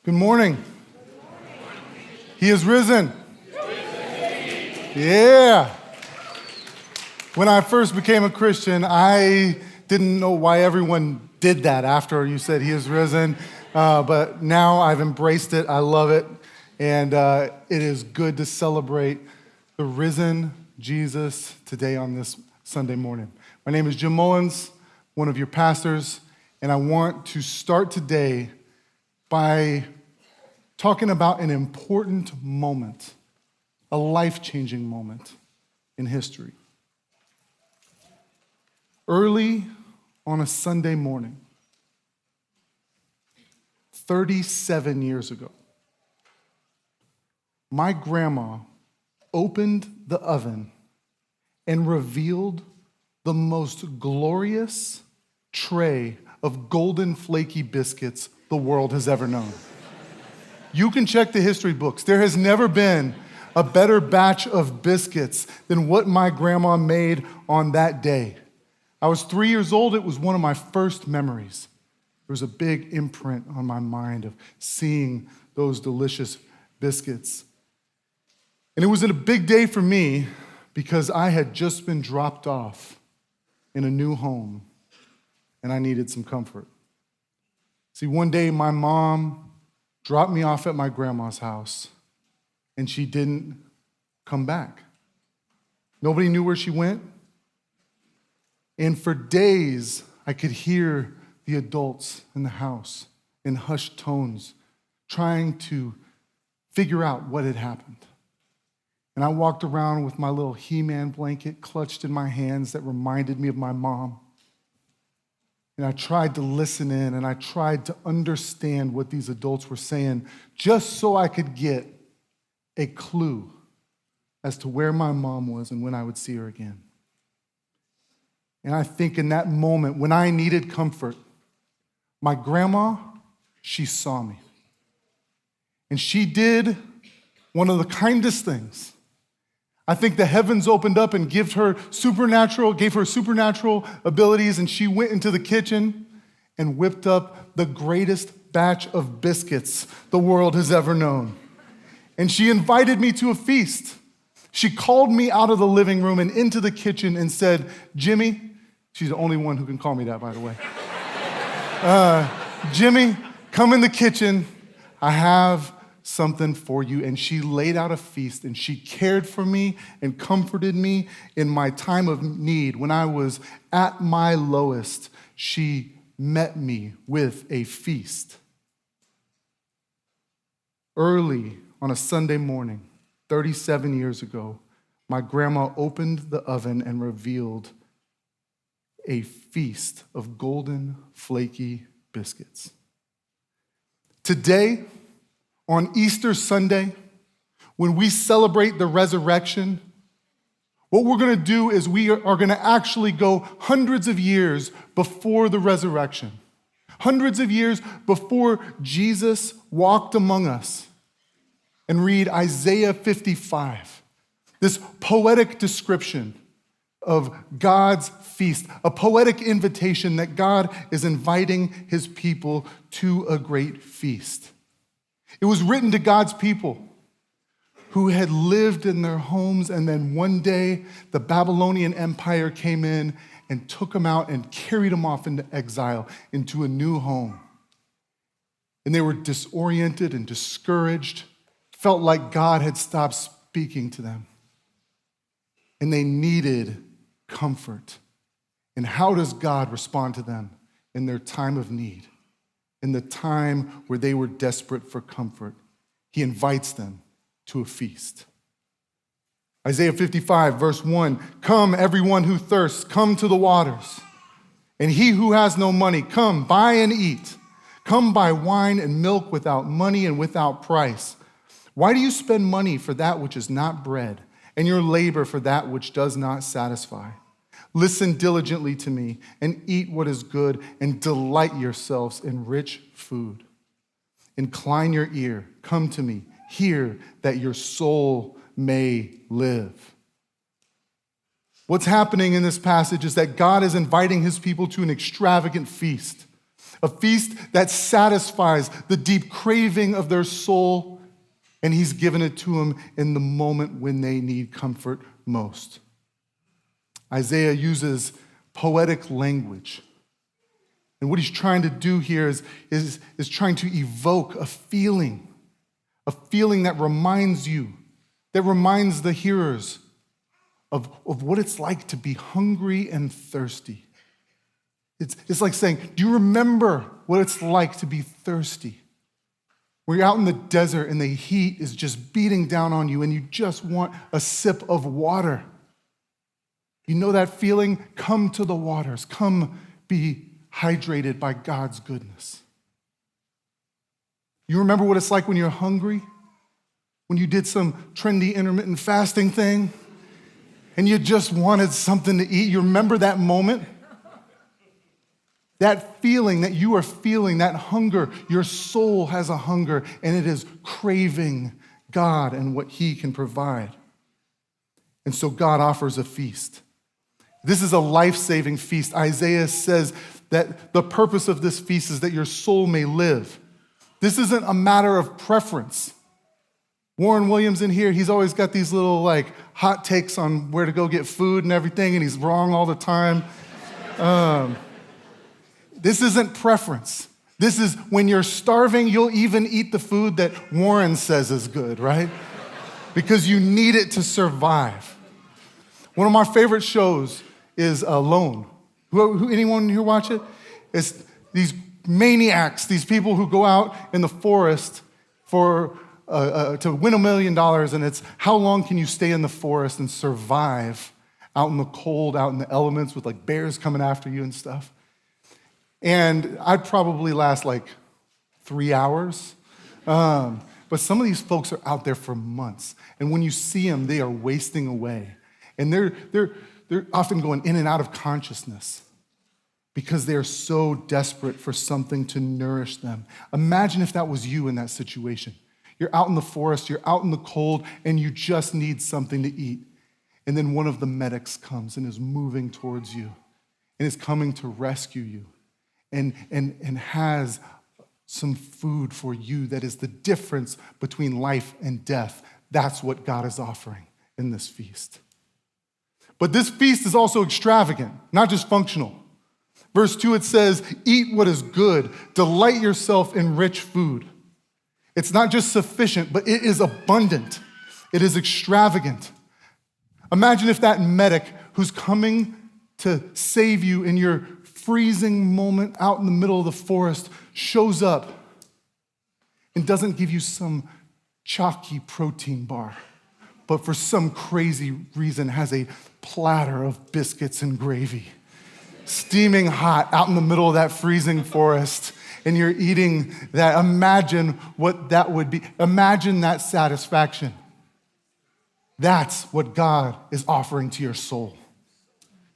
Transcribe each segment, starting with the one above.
Good morning. He is risen. Yeah. When I first became a Christian, I didn't know why everyone did that after you said he is risen. But now I've embraced it. I love it. And it is good to celebrate the risen Jesus today on this Sunday morning. My name is Jim Mullins, one of your pastors, and I want to start today by talking about an important moment, a life-changing moment in history. Early on a Sunday morning, 37 years ago, my grandma opened the oven and revealed the most glorious tray of golden flaky biscuits the world has ever known. You can check the history books. There has never been a better batch of biscuits than what my grandma made on that day. I was 3 years old. It was one of my first memories. There was a big imprint on my mind of seeing those delicious biscuits. And it was a big day for me because I had just been dropped off in a new home and I needed some comfort. See, one day my mom dropped me off at my grandma's house, and she didn't come back. Nobody knew where she went. And for days, I could hear the adults in the house in hushed tones trying to figure out what had happened. And I walked around with my little He-Man blanket clutched in my hands that reminded me of my mom. And I tried to listen in, and I tried to understand what these adults were saying just so I could get a clue as to where my mom was and when I would see her again. And I think in that moment, when I needed comfort, my grandma, she saw me. And she did one of the kindest things. I think the heavens opened up and gave her supernatural abilities, and she went into the kitchen and whipped up the greatest batch of biscuits the world has ever known. And she invited me to a feast. She called me out of the living room and into the kitchen and said, "Jimmy," she's the only one who can call me that, by the way. "Jimmy, come in the kitchen. I have something for you." And she laid out a feast, and she cared for me and comforted me in my time of need. When I was at my lowest, she met me with a feast. Early on a Sunday morning, 37 years ago, my grandma opened the oven and revealed a feast of golden, flaky biscuits. Today, on Easter Sunday, when we celebrate the resurrection, what we're going to do is we are going to actually go hundreds of years before the resurrection, hundreds of years before Jesus walked among us, and read Isaiah 55, this poetic description of God's feast, a poetic invitation that God is inviting his people to a great feast. It was written to God's people who had lived in their homes, and then one day the Babylonian Empire came in and took them out and carried them off into exile, into a new home. And they were disoriented and discouraged, felt like God had stopped speaking to them. And they needed comfort. And how does God respond to them in their time of need? In the time where they were desperate for comfort, he invites them to a feast. Isaiah 55, verse 1, "Come, everyone who thirsts, come to the waters. And he who has no money, come, buy and eat. Come buy wine and milk without money and without price. Why do you spend money for that which is not bread, and your labor for that which does not satisfy? Listen diligently to me and eat what is good, and delight yourselves in rich food. Incline your ear, come to me, hear that your soul may live." What's happening in this passage is that God is inviting his people to an extravagant feast, a feast that satisfies the deep craving of their soul, and he's given it to them in the moment when they need comfort most. Isaiah uses poetic language. And what he's trying to do here is trying to evoke a feeling that reminds you, that reminds the hearers of what it's like to be hungry and thirsty. It's like saying, do you remember what it's like to be thirsty? Where you're out in the desert and the heat is just beating down on you and you just want a sip of water. You know that feeling? Come to the waters. Come be hydrated by God's goodness. You remember what it's like when you're hungry? When you did some trendy intermittent fasting thing and you just wanted something to eat? You remember that moment? That feeling that you are feeling, that hunger, your soul has a hunger and it is craving God and what he can provide. And so God offers a feast. This is a life-saving feast. Isaiah says that the purpose of this feast is that your soul may live. This isn't a matter of preference. Warren Williams in here, he's always got these little hot takes on where to go get food and everything, and he's wrong all the time. This isn't preference. This is when you're starving, you'll even eat the food that Warren says is good, right? Because you need it to survive. One of my favorite shows is Alone. Anyone here watch it? It's these maniacs, these people who go out in the forest for to win $1 million, and it's how long can you stay in the forest and survive out in the cold, out in the elements with bears coming after you and stuff. And I'd probably last 3 hours. But some of these folks are out there for months. And when you see them, they are wasting away. And they're often going in and out of consciousness because they're so desperate for something to nourish them. Imagine if that was you in that situation. You're out in the forest, you're out in the cold, and you just need something to eat. And then one of the medics comes and is moving towards you and is coming to rescue you and has some food for you that is the difference between life and death. That's what God is offering in this feast. But this feast is also extravagant, not just functional. Verse 2, it says, eat what is good, delight yourself in rich food. It's not just sufficient, but it is abundant. It is extravagant. Imagine if that medic who's coming to save you in your freezing moment out in the middle of the forest shows up and doesn't give you some chalky protein bar, but for some crazy reason has a platter of biscuits and gravy, steaming hot out in the middle of that freezing forest, and you're eating that. Imagine what that would be. Imagine that satisfaction. That's what God is offering to your soul,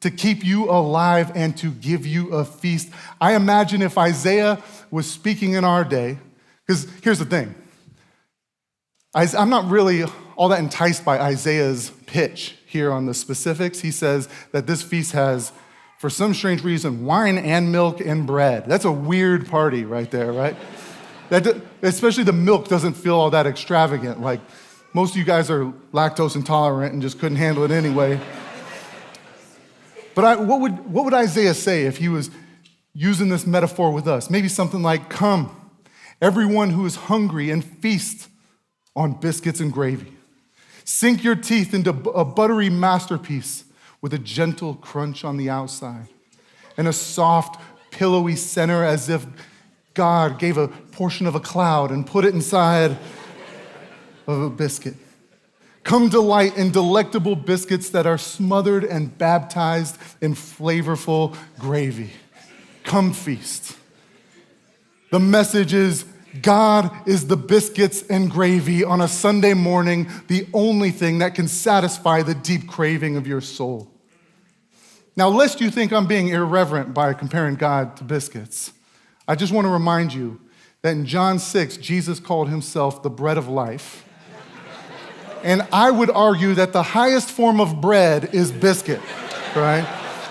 to keep you alive and to give you a feast. I imagine if Isaiah was speaking in our day, because here's the thing. I'm not really all that enticed by Isaiah's pitch here on the specifics. He says that this feast has, for some strange reason, wine and milk and bread. That's a weird party right there, right? Especially the milk doesn't feel all that extravagant. Most of you guys are lactose intolerant and just couldn't handle it anyway. But what would Isaiah say if he was using this metaphor with us? Maybe something like, come, everyone who is hungry, and feast on biscuits and gravy. Sink your teeth into a buttery masterpiece with a gentle crunch on the outside and a soft, pillowy center as if God gave a portion of a cloud and put it inside of a biscuit. Come delight in delectable biscuits that are smothered and baptized in flavorful gravy. Come feast. The message is, God is the biscuits and gravy on a Sunday morning, the only thing that can satisfy the deep craving of your soul. Now, lest you think I'm being irreverent by comparing God to biscuits, I just want to remind you that in John 6, Jesus called himself the bread of life. And I would argue that the highest form of bread is biscuit, right?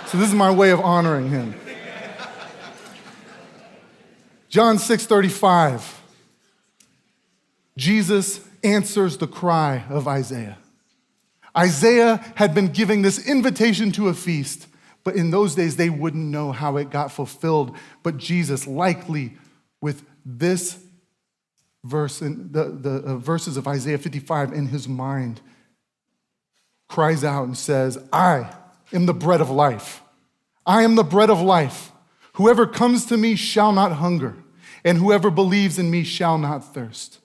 So this is my way of honoring him. John 6:35. Jesus answers the cry of Isaiah. Isaiah had been giving this invitation to a feast, but in those days they wouldn't know how it got fulfilled. But Jesus, likely with this verse and the verses of Isaiah 55 in his mind, cries out and says, I am the bread of life. I am the bread of life. Whoever comes to me shall not hunger, and whoever believes in me shall not thirst.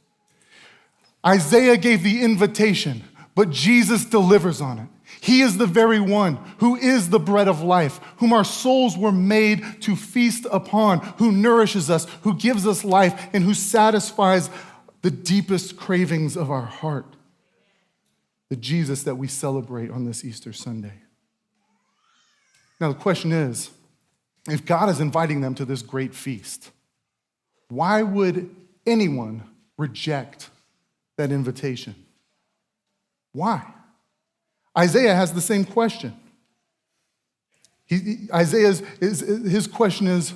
Isaiah gave the invitation, but Jesus delivers on it. He is the very one who is the bread of life, whom our souls were made to feast upon, who nourishes us, who gives us life, and who satisfies the deepest cravings of our heart. The Jesus that we celebrate on this Easter Sunday. Now the question is, if God is inviting them to this great feast, why would anyone reject that invitation? Why? Isaiah has the same question. His question is,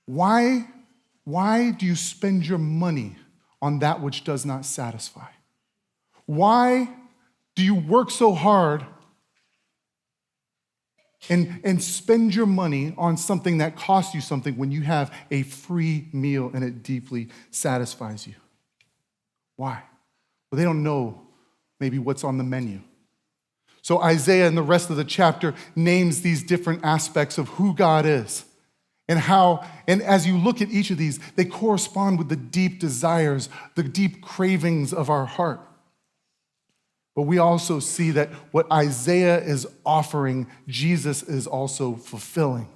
why do you spend your money on that which does not satisfy? Why do you work so hard and spend your money on something that costs you something when you have a free meal and it deeply satisfies you? Why? Well, they don't know maybe what's on the menu. So Isaiah in the rest of the chapter names these different aspects of who God is and how, and as you look at each of these, they correspond with the deep desires, the deep cravings of our heart. But we also see that what Isaiah is offering, Jesus is also fulfilling.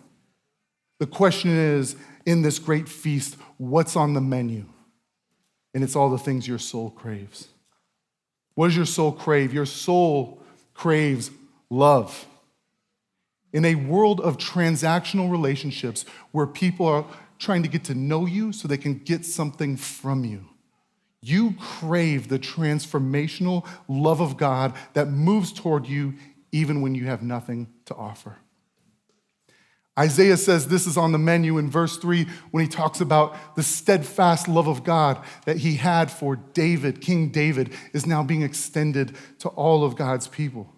The question is, in this great feast, what's on the menu? And it's all the things your soul craves. What does your soul crave? Your soul craves love. In a world of transactional relationships where people are trying to get to know you so they can get something from you, you crave the transformational love of God that moves toward you even when you have nothing to offer. Isaiah says this is on the menu in verse 3 when he talks about the steadfast love of God that he had for David. King David is now being extended to all of God's people.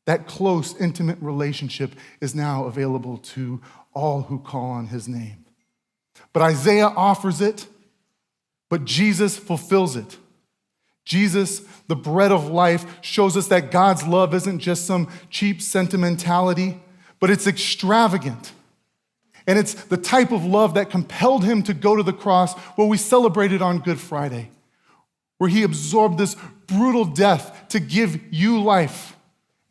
That close, intimate relationship is now available to all who call on his name. But Isaiah offers it, but Jesus fulfills it. Jesus, the bread of life, shows us that God's love isn't just some cheap sentimentality, but it's extravagant. And it's the type of love that compelled him to go to the cross, what we celebrated on Good Friday, where he absorbed this brutal death to give you life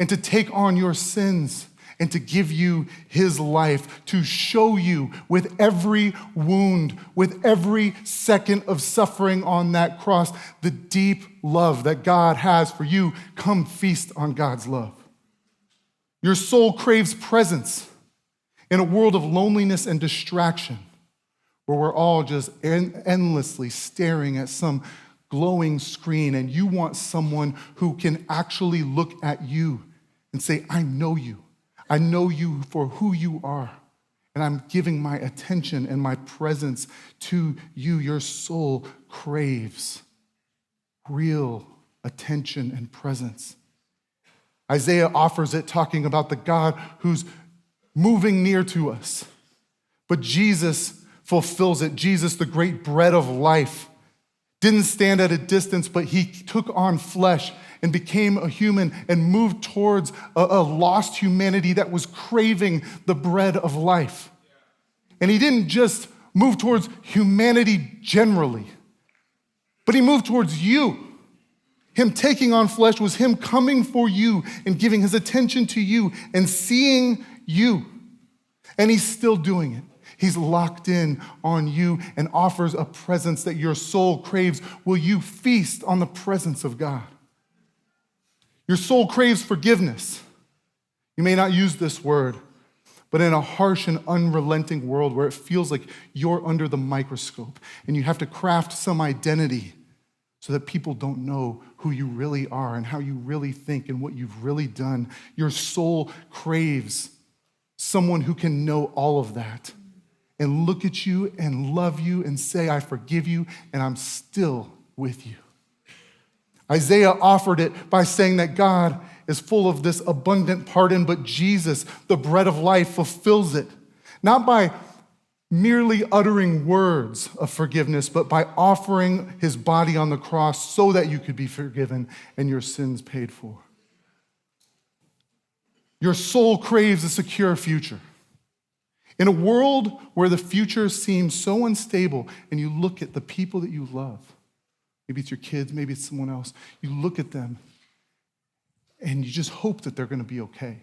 and to take on your sins and to give you his life, to show you with every wound, with every second of suffering on that cross, the deep love that God has for you. Come feast on God's love. Your soul craves presence in a world of loneliness and distraction, where we're all just endlessly staring at some glowing screen, and you want someone who can actually look at you and say, I know you. I know you for who you are, and I'm giving my attention and my presence to you. Your soul craves real attention and presence. Isaiah offers it, talking about the God who's moving near to us. But Jesus fulfills it. Jesus, the great bread of life, didn't stand at a distance, but he took on flesh and became a human and moved towards a lost humanity that was craving the bread of life. And he didn't just move towards humanity generally, but he moved towards you. Him taking on flesh was him coming for you and giving his attention to you and seeing you. And he's still doing it. He's locked in on you and offers a presence that your soul craves. Will you feast on the presence of God? Your soul craves forgiveness. You may not use this word, but in a harsh and unrelenting world where it feels like you're under the microscope and you have to craft some identity so that people don't know who you really are and how you really think and what you've really done, your soul craves someone who can know all of that and look at you and love you and say, I forgive you, and I'm still with you. Isaiah offered it by saying that God is full of this abundant pardon, but Jesus, the bread of life, fulfills it. Not by merely uttering words of forgiveness, but by offering his body on the cross so that you could be forgiven and your sins paid for. Your soul craves a secure future. In a world where the future seems so unstable, and you look at the people that you love, maybe it's your kids, maybe it's someone else, you look at them and you just hope that they're going to be okay.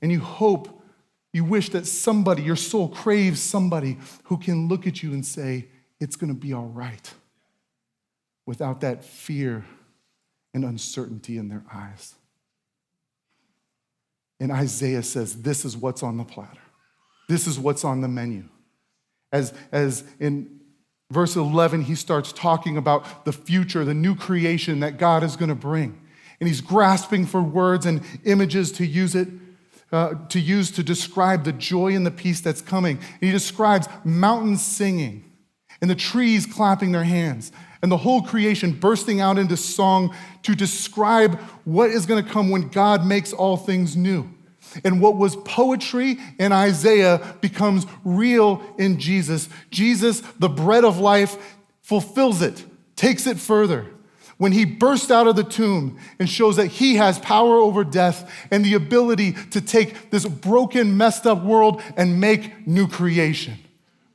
And you wish that somebody, your soul craves somebody who can look at you and say, it's going to be all right, without that fear and uncertainty in their eyes. And Isaiah says, this is what's on the platter. This is what's on the menu. As in verse 11, he starts talking about the future, the new creation that God is going to bring. And he's grasping for words and images to use to describe the joy and the peace that's coming. And he describes mountains singing and the trees clapping their hands and the whole creation bursting out into song to describe what is going to come when God makes all things new. And what was poetry in Isaiah becomes real in Jesus. Jesus, the bread of life, fulfills it, takes it further. When he bursts out of the tomb and shows that he has power over death and the ability to take this broken, messed up world and make new creation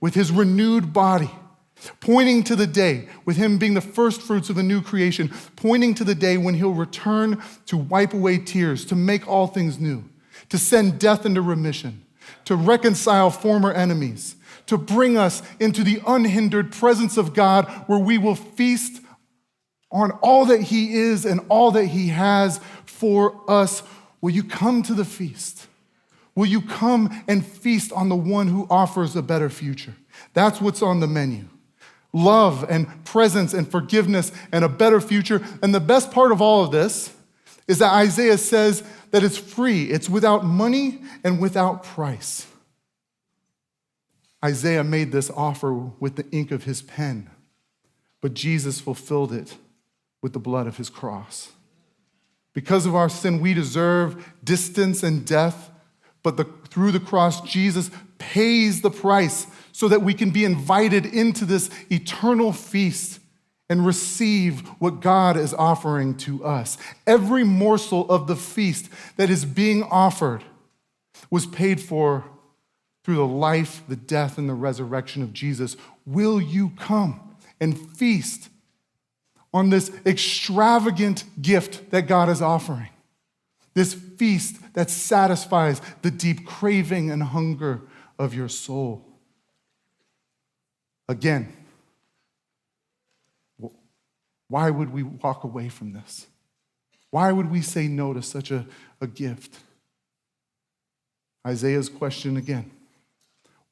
with his renewed body, pointing to the day, with him being the first fruits of a new creation, pointing to the day when he'll return to wipe away tears, to make all things new, to send death into remission, to reconcile former enemies, to bring us into the unhindered presence of God where we will feast on all that he is and all that he has for us. Will you come to the feast? Will you come and feast on the one who offers a better future? That's what's on the menu. Love and presence and forgiveness and a better future. And the best part of all of this is that Isaiah says that it's free. It's without money and without price. Isaiah made this offer with the ink of his pen, but Jesus fulfilled it with the blood of his cross. Because of our sin, we deserve distance and death, but through the cross, Jesus pays the price so that we can be invited into this eternal feast and receive what God is offering to us. Every morsel of the feast that is being offered was paid for through the life, the death, and the resurrection of Jesus. Will you come and feast on this extravagant gift that God is offering? This feast that satisfies the deep craving and hunger of your soul. Again, why would we walk away from this? Why would we say no to such a gift? Isaiah's question again.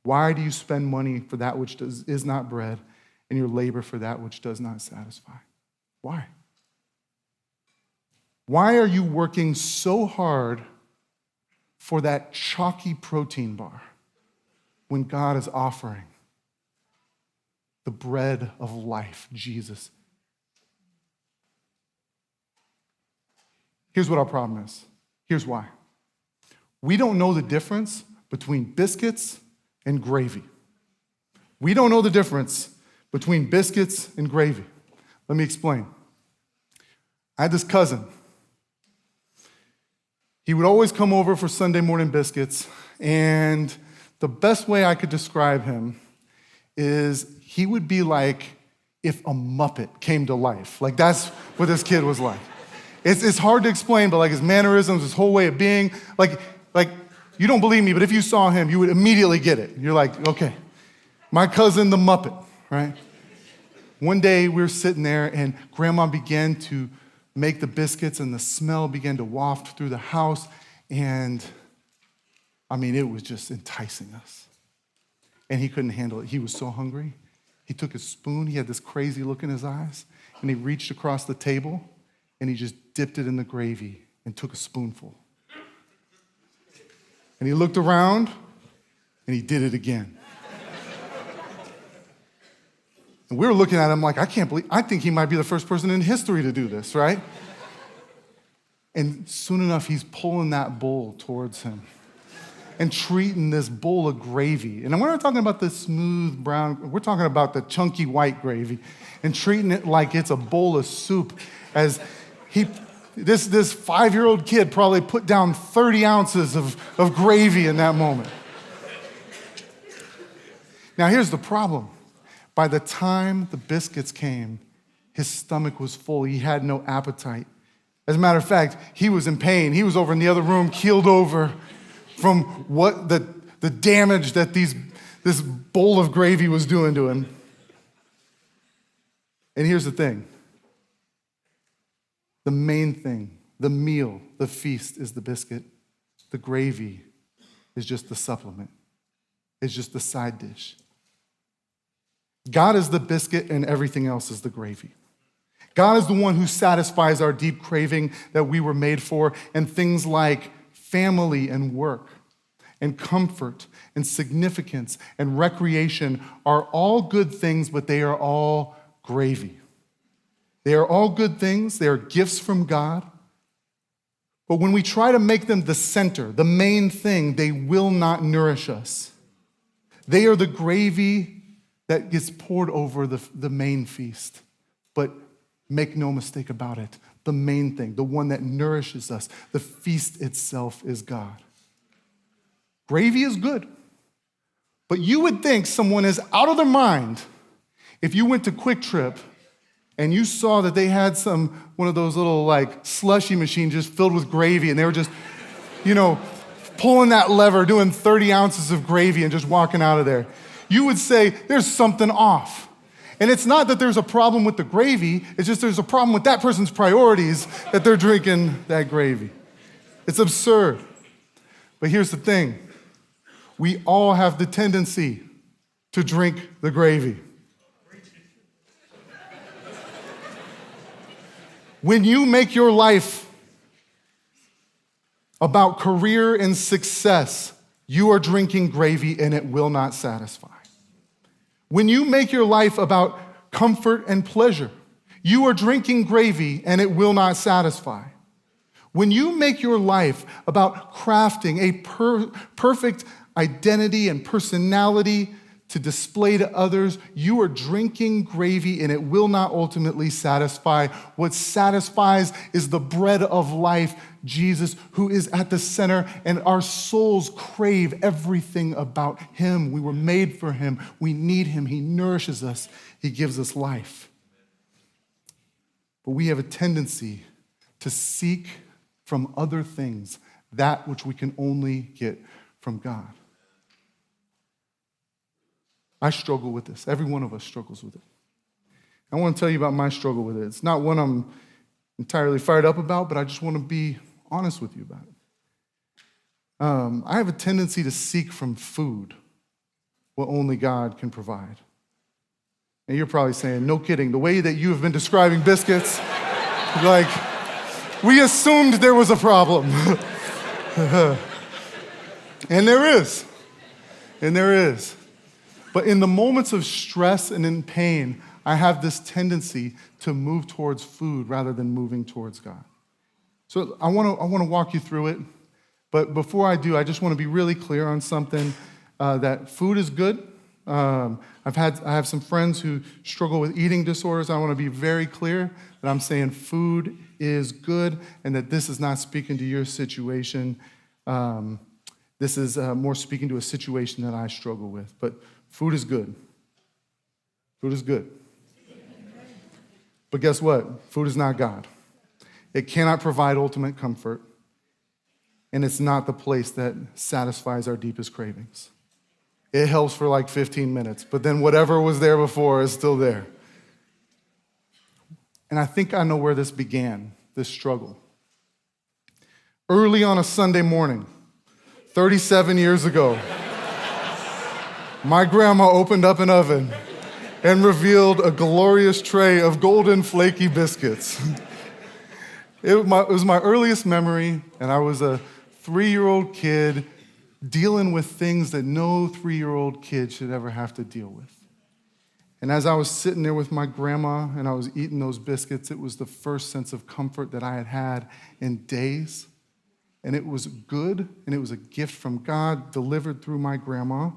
Why do you spend money for that which is not bread and your labor for that which does not satisfy? Why? Why are you working so hard for that chalky protein bar when God is offering the bread of life, Jesus? Here's what our problem is. Here's why. We don't know the difference between biscuits and gravy. We don't know the difference between biscuits and gravy. Let me explain. I had this cousin. He would always come over for Sunday morning biscuits, and the best way I could describe him is he would be like if a Muppet came to life. Like, that's what this kid was like. It's hard to explain, but like his mannerisms, his whole way of being, like you don't believe me, but if you saw him, you would immediately get it. You're like, okay, my cousin, the Muppet, right? One day we were sitting there and Grandma began to make the biscuits and the smell began to waft through the house. And I mean, it was just enticing us. And he couldn't handle it. He was so hungry. He took his spoon. He had this crazy look in his eyes. And he reached across the table and he just dipped it in the gravy and took a spoonful. And he looked around and he did it again. And we were looking at him like, I think he might be the first person in history to do this, right? And soon enough, he's pulling that bowl towards him and treating this bowl of gravy. And we're not talking about the smooth brown, we're talking about the chunky white gravy, and treating it like it's a bowl of soup. As this 5-year-old kid probably put down 30 ounces of gravy in that moment. Now here's the problem. By the time the biscuits came, his stomach was full. He had no appetite. As a matter of fact, he was in pain. He was over in the other room, keeled over from what the damage that this bowl of gravy was doing to him. And here's the thing. The main thing, the meal, the feast is the biscuit. The gravy is just the supplement. It's just the side dish. God is the biscuit and everything else is the gravy. God is the one who satisfies our deep craving that we were made for, and things like family and work and comfort and significance and recreation are all good things, but they are all gravy. They are all good things. They are gifts from God. But when we try to make them the center, the main thing, they will not nourish us. They are the gravy that gets poured over the main feast. But make no mistake about it, the main thing, the one that nourishes us, the feast itself is God. Gravy is good, but you would think someone is out of their mind if you went to Quick Trip and you saw that they had one of those little like slushy machines just filled with gravy, and they were just, pulling that lever, doing 30 ounces of gravy and just walking out of there. You would say, there's something off. And it's not that there's a problem with the gravy, it's just there's a problem with that person's priorities that they're drinking that gravy. It's absurd. But here's the thing. We all have the tendency to drink the gravy. When you make your life about career and success, you are drinking gravy and it will not satisfy. When you make your life about comfort and pleasure, you are drinking gravy and it will not satisfy. When you make your life about crafting a perfect identity and personality to display to others, you are drinking gravy and it will not ultimately satisfy. What satisfies is the bread of life, Jesus, who is at the center, and our souls crave everything about him. We were made for him. We need him. He nourishes us. He gives us life. But we have a tendency to seek from other things that which we can only get from God. I struggle with this. Every one of us struggles with it. I want to tell you about my struggle with it. It's not one I'm entirely fired up about, but I just want to be honest with you about it. I have a tendency to seek from food what only God can provide. And you're probably saying, no kidding, the way that you have been describing biscuits, like, we assumed there was a problem. And there is. And there is. But in the moments of stress and in pain, I have this tendency to move towards food rather than moving towards God. So I want to walk you through it. But before I do, I just want to be really clear on something, that food is good. I have some friends who struggle with eating disorders. I want to be very clear that I'm saying food is good and that this is not speaking to your situation. This is more speaking to a situation that I struggle with. But food is good. Food is good. But guess what? Food is not God. It cannot provide ultimate comfort, and it's not the place that satisfies our deepest cravings. It helps for like 15 minutes, but then whatever was there before is still there. And I think I know where this began, this struggle. Early on a Sunday morning, 37 years ago, my grandma opened up an oven and revealed a glorious tray of golden flaky biscuits. It was my earliest memory, and I was a 3-year-old kid dealing with things that no 3-year-old kid should ever have to deal with. And as I was sitting there with my grandma and I was eating those biscuits, it was the first sense of comfort that I had had in days. And it was good, and it was a gift from God delivered through my grandma.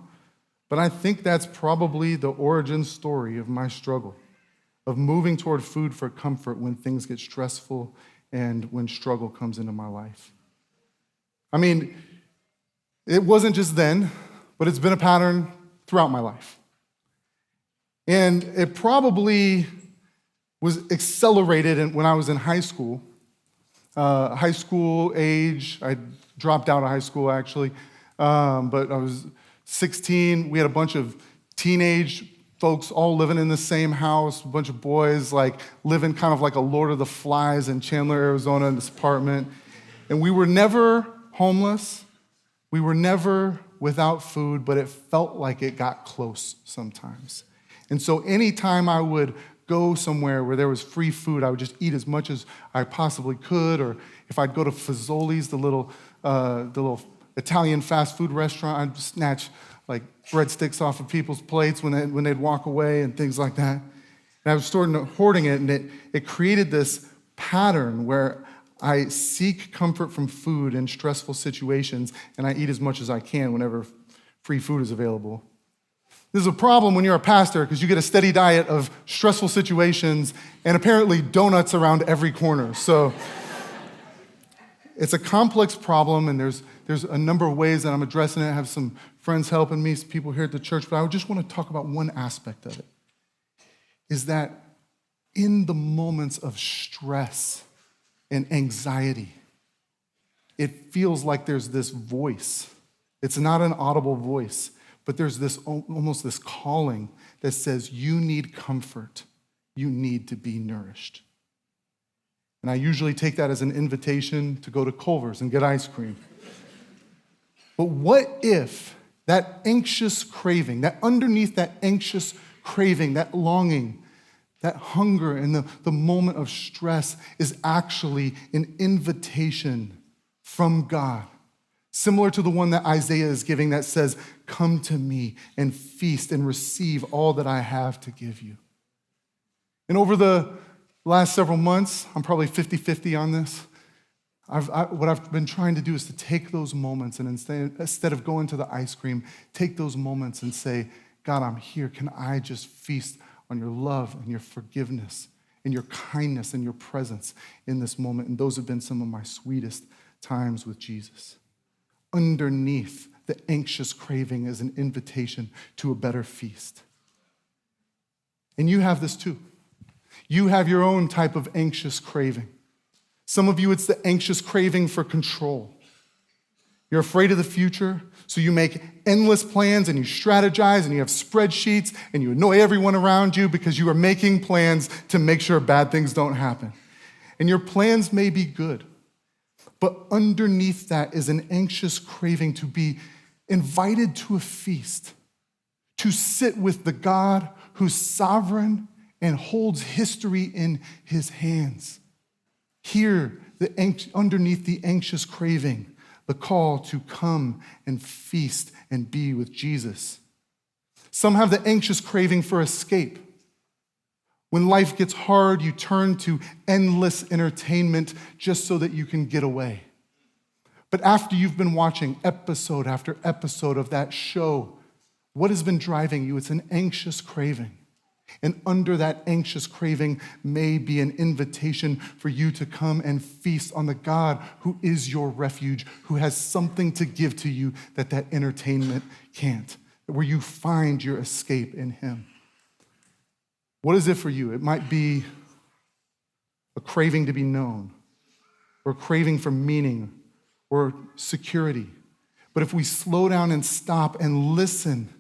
But I think that's probably the origin story of my struggle, of moving toward food for comfort when things get stressful and when struggle comes into my life. I mean, it wasn't just then, but it's been a pattern throughout my life. And it probably was accelerated when I was in high school. High school age, I dropped out of high school actually, but I was 16. We had a bunch of teenage folks all living in the same house, a bunch of boys like living kind of like a Lord of the Flies in Chandler, Arizona in this apartment. And we were never homeless. We were never without food, but it felt like it got close sometimes. And so anytime I would go somewhere where there was free food, I would just eat as much as I possibly could. Or if I'd go to Fazoli's, the little Italian fast food restaurant, I'd snatch like breadsticks off of people's plates when they'd walk away and things like that. And I was hoarding it, and it created this pattern where I seek comfort from food in stressful situations, and I eat as much as I can whenever free food is available. This is a problem when you're a pastor because you get a steady diet of stressful situations and apparently donuts around every corner. So it's a complex problem, and there's a number of ways that I'm addressing it. I have some friends helping me, some people here at the church, but I just want to talk about one aspect of it, is that in the moments of stress and anxiety, it feels like there's this voice. It's not an audible voice, but there's this almost this calling that says, you need comfort. You need to be nourished. And I usually take that as an invitation to go to Culver's and get ice cream. But what if that anxious craving, that underneath that anxious craving, that longing, that hunger in the moment of stress is actually an invitation from God, similar to the one that Isaiah is giving that says, come to me and feast and receive all that I have to give you. And over the last several months, I'm probably 50-50 on this. What I've been trying to do is to take those moments and instead of going to the ice cream, take those moments and say, God, I'm here. Can I just feast on your love and your forgiveness and your kindness and your presence in this moment? And those have been some of my sweetest times with Jesus. Underneath the anxious craving is an invitation to a better feast. And you have this too. You have your own type of anxious craving. Some of you, it's the anxious craving for control. You're afraid of the future, so you make endless plans and you strategize and you have spreadsheets and you annoy everyone around you because you are making plans to make sure bad things don't happen. And your plans may be good, but underneath that is an anxious craving to be invited to a feast, to sit with the God who's sovereign and holds history in his hands. Here, underneath the anxious craving, the call to come and feast and be with Jesus. Some have the anxious craving for escape. When life gets hard, you turn to endless entertainment just so that you can get away. But after you've been watching episode after episode of that show, what has been driving you? It's an anxious craving. And under that anxious craving may be an invitation for you to come and feast on the God who is your refuge, who has something to give to you that entertainment can't, where you find your escape in him. What is it for you? It might be a craving to be known, or a craving for meaning, or security. But if we slow down and stop and listen,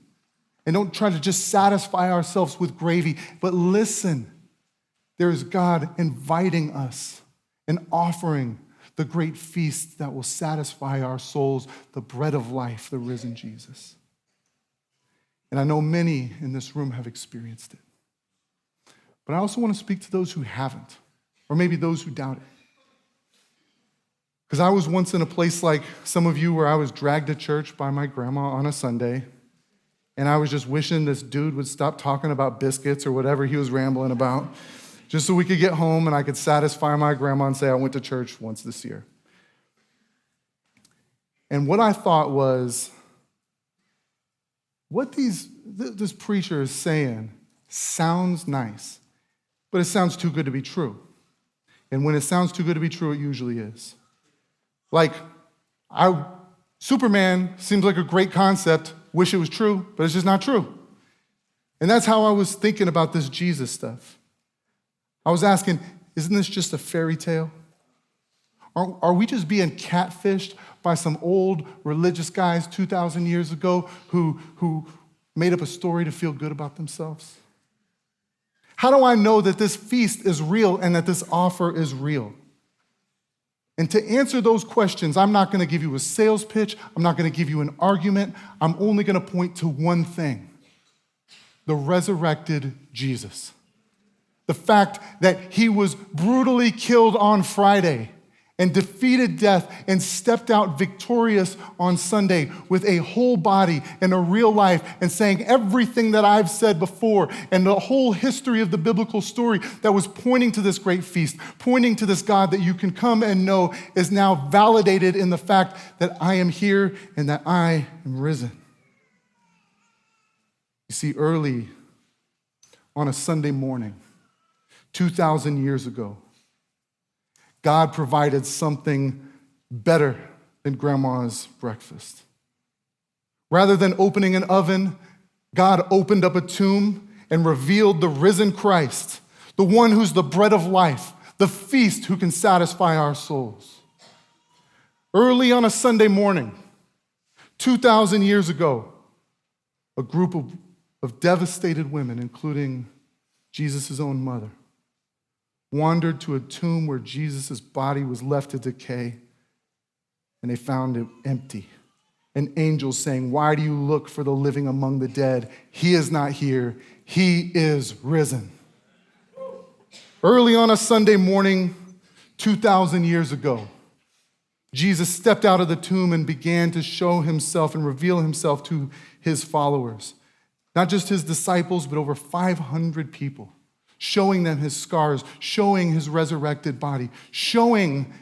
and don't try to just satisfy ourselves with gravy, but listen. There's God inviting us and offering the great feast that will satisfy our souls, the bread of life, the risen Jesus. And I know many in this room have experienced it. But I also want to speak to those who haven't, or maybe those who doubt it. Because I was once in a place like some of you where I was dragged to church by my grandma on a Sunday. And I was just wishing this dude would stop talking about biscuits or whatever he was rambling about, just so we could get home and I could satisfy my grandma and say I went to church once this year. And what I thought was, what this preacher is saying sounds nice, but it sounds too good to be true. And when it sounds too good to be true, it usually is. Like, Superman seems like a great concept, wish it was true, but it's just not true. And that's how I was thinking about this Jesus stuff. I was asking, isn't this just a fairy tale? Are we just being catfished by some old religious guys 2,000 years ago who made up a story to feel good about themselves? How do I know that this feast is real and that this offer is real? And to answer those questions, I'm not going to give you a sales pitch. I'm not going to give you an argument. I'm only going to point to one thing: the resurrected Jesus. The fact that he was brutally killed on Friday and defeated death and stepped out victorious on Sunday with a whole body and a real life and saying everything that I've said before and the whole history of the biblical story that was pointing to this great feast, pointing to this God that you can come and know is now validated in the fact that I am here and that I am risen. You see, early on a Sunday morning, 2,000 years ago, God provided something better than grandma's breakfast. Rather than opening an oven, God opened up a tomb and revealed the risen Christ, the one who's the bread of life, the feast who can satisfy our souls. Early on a Sunday morning, 2,000 years ago, a group of devastated women, including Jesus' own mother, wandered to a tomb where Jesus' body was left to decay, and they found it empty. An angel saying, "Why do you look for the living among the dead? He is not here. He is risen." Early on a Sunday morning, 2,000 years ago, Jesus stepped out of the tomb and began to show himself and reveal himself to his followers. Not just his disciples, but over 500 people. Showing them his scars, showing his resurrected body, showing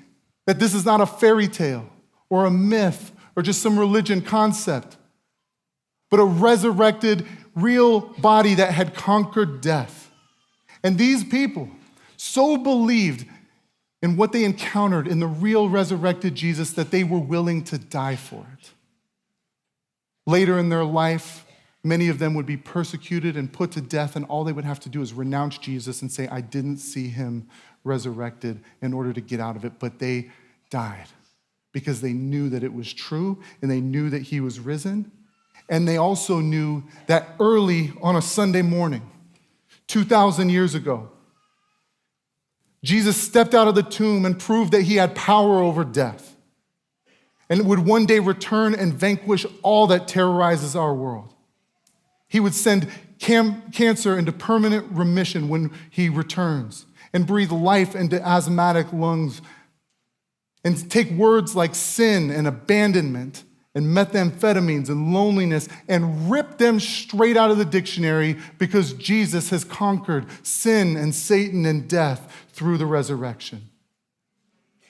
that this is not a fairy tale or a myth or just some religion concept, but a resurrected, real body that had conquered death. And these people so believed in what they encountered in the real resurrected Jesus that they were willing to die for it. Later in their life, many of them would be persecuted and put to death, and all they would have to do is renounce Jesus and say, "I didn't see him resurrected," in order to get out of it. But they died because they knew that it was true, and they knew that he was risen. And they also knew that early on a Sunday morning, 2,000 years ago, Jesus stepped out of the tomb and proved that he had power over death and would one day return and vanquish all that terrorizes our world. He would send cancer into permanent remission when he returns and breathe life into asthmatic lungs and take words like sin and abandonment and methamphetamines and loneliness and rip them straight out of the dictionary because Jesus has conquered sin and Satan and death through the resurrection.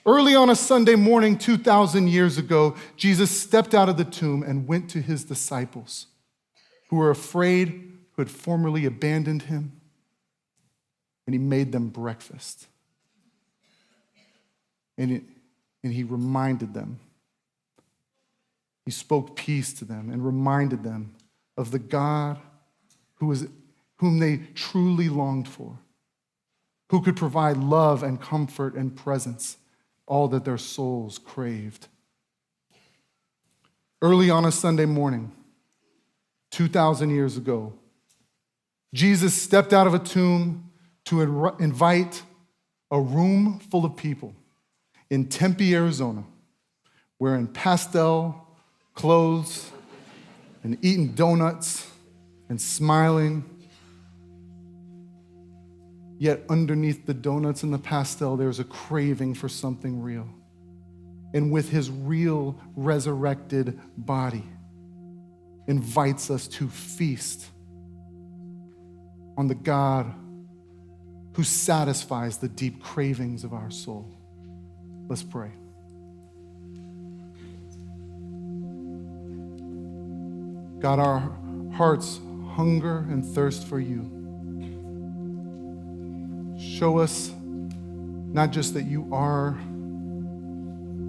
Early on a Sunday morning 2,000 years ago, Jesus stepped out of the tomb and went to his disciples, who were afraid, who had formerly abandoned him, and he made them breakfast. And he reminded them. He spoke peace to them and reminded them of the God whom they truly longed for, who could provide love and comfort and presence, all that their souls craved. Early on a Sunday morning, 2,000 years ago, Jesus stepped out of a tomb to invite a room full of people in Tempe, Arizona, wearing pastel clothes and eating donuts and smiling. Yet underneath the donuts and the pastel, there's a craving for something real. And with his real resurrected body, invites us to feast on the God who satisfies the deep cravings of our soul. Let's pray. God, our hearts hunger and thirst for you. Show us not just that you are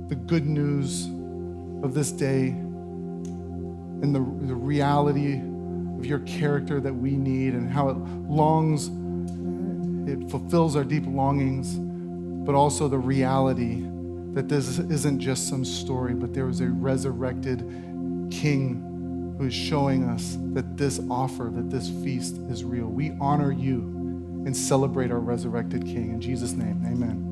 the good news of this day and the reality of your character that we need and how it fulfills our deep longings, but also the reality that this isn't just some story, but there is a resurrected King who is showing us that this offer, that this feast is real. We honor you and celebrate our resurrected King. In Jesus' name, amen.